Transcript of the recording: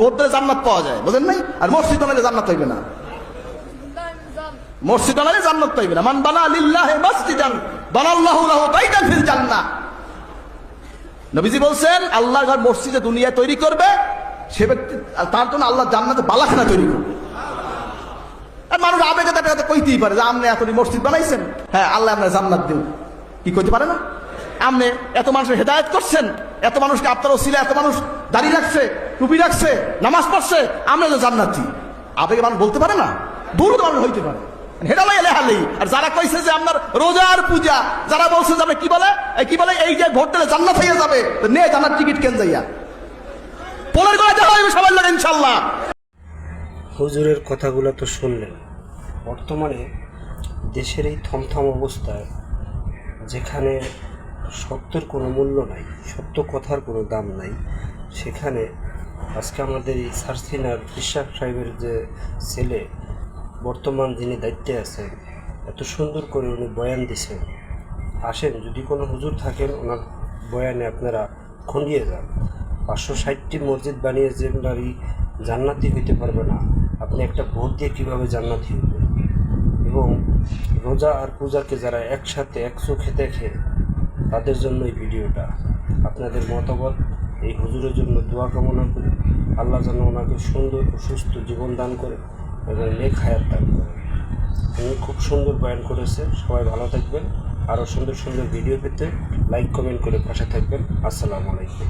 Vote দিলে জান্নাত পাওয়া যায়, বুঝেন নাই? আর মসজিদ বানাইলে জান্নাত হইবে না, মসজিদ বানাইলে জান্নাত পাইবে না। মান বানা লিল্লাহি মসজিদান বানাল্লাহু লাহু বাইতান ফিল জান্নাহ। নবীজি বলছেন, আল্লাহর ঘর মসজিদে দুনিয়া তৈরি করবে সে ব্যক্তি, তার জন্য আল্লাহ জান্নাতে বালাখানা তৈরি করবে। আর মানুষ আবেগে তাকে কইতেই পারে যে আপনি এতটি মসজিদ বানাইছেন, হ্যাঁ আল্লাহ আপনার জান্নাত দিন, কি কইতে পারে না? আপনি এত মানুষের হেদায়েত করছেন, এত মানুষকে আপনার ওসিলা এত মানুষ দাড়ি রাখছে, টুপি রাখছে, নামাজ পড়ছে, আমরা তো জান্নাতি। আবেগে মানুষ বলতে পারে না, দূর মানুষ হইতে পারে। আর যারা কইছে যে আপনার রোজার পূজা, যারা বলছে যে কি বলে এই যে ভোট দিলে জান্নাত হয়ে যাবে, নে জান্নাত টিকিট কেন যাইয়া পোলের গলায় দেওয়া হবে সবাই লাগে ইনশাল্লাহ। হুজুরের কথাগুলো তো শুনলেন। বর্তমানে দেশের এই থমথম অবস্থায়, যেখানে সত্যের কোনো মূল্য নাই, সত্য কথার কোনো দাম নাই, সেখানে আজকে আমাদের এই সারসিনার ইশাক সাহেবের যে ছেলে, বর্তমান যিনি দায়িত্বে আছেন, এত সুন্দর করে উনি বয়ান দিছেন। আসেন, যদি কোনো হুজুর থাকেন ওনার বয়ানে আপনারা খন্ডিয়ে যান। 560টি মসজিদ বানিয়ে যে নারী জান্নাতি হইতে পারবে না, আপনি একটা ভোট দিয়ে কীভাবে জান্নাতি হইবেন? এবং রোজা আর পূজাকে যারা একসাথে এক চোখে দেখে, তাদের জন্য এই ভিডিওটা। আপনাদের মতামত এই হুজুরের জন্য দোয়া কামনা করি, আল্লাহ যেন ওনাকে সুন্দর ও সুস্থ জীবন দান করে এবং নেক হায়াত দান করে। উনি খুব সুন্দর বয়ান করেছে। সবাই ভালো থাকবেন। আরও সুন্দর সুন্দর ভিডিও পেতে লাইক কমেন্ট করে পাশে থাকবেন। আসসালামু আলাইকুম।